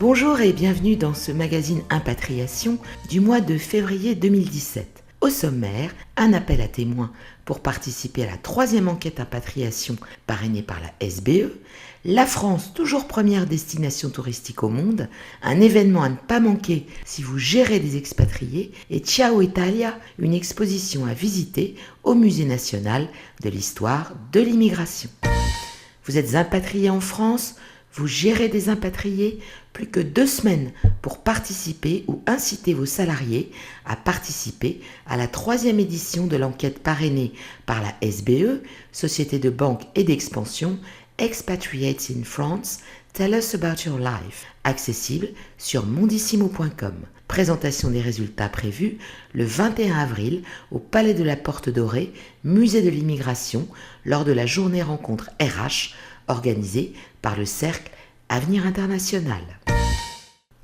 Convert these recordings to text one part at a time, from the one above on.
Bonjour et bienvenue dans ce magazine Impatriation du mois de février 2017. Au sommaire, un appel à témoins pour participer à la 3e enquête Impatriation parrainée par la SBE, la France toujours première destination touristique au monde, un événement à ne pas manquer si vous gérez des expatriés et Ciao Italia, une exposition à visiter au Musée national de l'histoire de l'immigration. Vous êtes impatrié en France, vous gérez des impatriés, plus que 2 semaines pour participer ou inciter vos salariés à participer à la 3e édition de l'enquête parrainée par la SBE, Société de banque et d'expansion, Expatriates in France, Tell us about your life, accessible sur mondissimo.com. Présentation des résultats prévus le 21 avril au Palais de la Porte Dorée, Musée de l'immigration, lors de la journée rencontre RH organisée par le Cercle Avenir International.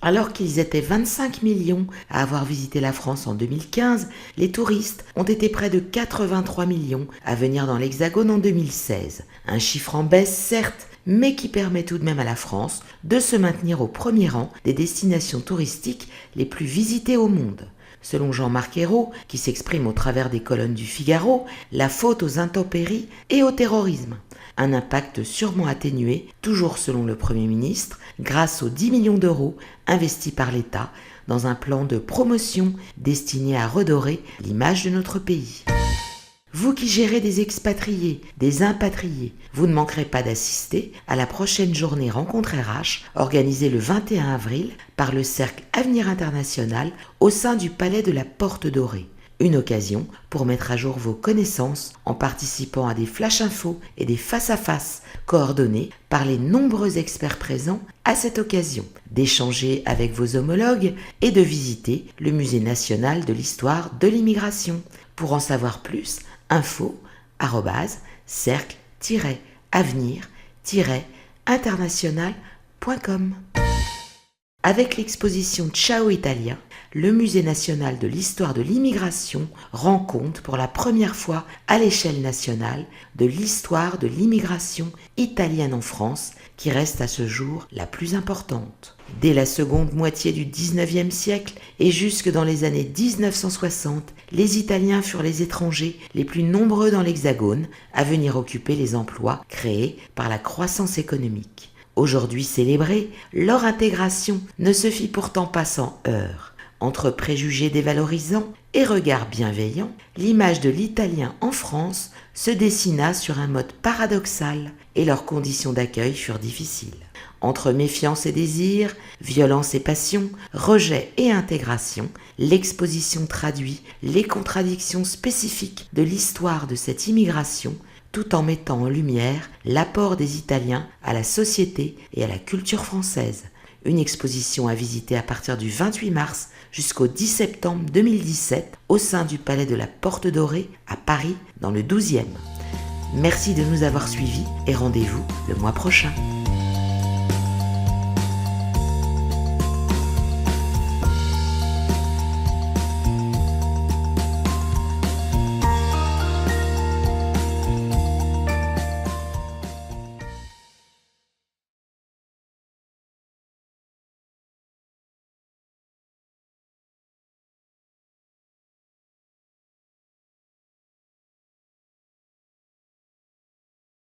Alors qu'ils étaient 25 millions à avoir visité la France en 2015, les touristes ont été près de 83 millions à venir dans l'Hexagone en 2016. Un chiffre en baisse certes, mais qui permet tout de même à la France de se maintenir au premier rang des destinations touristiques les plus visitées au monde. Selon Jean-Marc Ayrault, qui s'exprime au travers des colonnes du Figaro, la faute aux intempéries et au terrorisme. Un impact sûrement atténué, toujours selon le Premier ministre, grâce aux 10 millions d'euros investis par l'État dans un plan de promotion destiné à redorer l'image de notre pays. Vous qui gérez des expatriés, des impatriés, vous ne manquerez pas d'assister à la prochaine journée rencontre RH organisée le 21 avril par le Cercle Avenir International au sein du Palais de la Porte Dorée. Une occasion pour mettre à jour vos connaissances en participant à des flash infos et des face-à-face coordonnés par les nombreux experts présents à cette occasion, d'échanger avec vos homologues et de visiter le Musée national de l'histoire de l'immigration. Pour en savoir plus, info@cercle-avenir-international.com. Avec l'exposition Ciao Italia, le Musée national de l'histoire de l'immigration rend compte pour la première fois à l'échelle nationale de l'histoire de l'immigration italienne en France, qui reste à ce jour la plus importante. Dès la seconde moitié du XIXe siècle et jusque dans les années 1960, les Italiens furent les étrangers les plus nombreux dans l'Hexagone à venir occuper les emplois créés par la croissance économique. Aujourd'hui célébrée, leur intégration ne se fit pourtant pas sans heurts. Entre préjugés dévalorisants et regards bienveillants, l'image de l'Italien en France se dessina sur un mode paradoxal et leurs conditions d'accueil furent difficiles. Entre méfiance et désir, violence et passion, rejet et intégration, l'exposition traduit les contradictions spécifiques de l'histoire de cette immigration, tout en mettant en lumière l'apport des Italiens à la société et à la culture française. Une exposition à visiter à partir du 28 mars jusqu'au 10 septembre 2017 au sein du Palais de la Porte Dorée à Paris dans le 12e. Merci de nous avoir suivis et rendez-vous le mois prochain.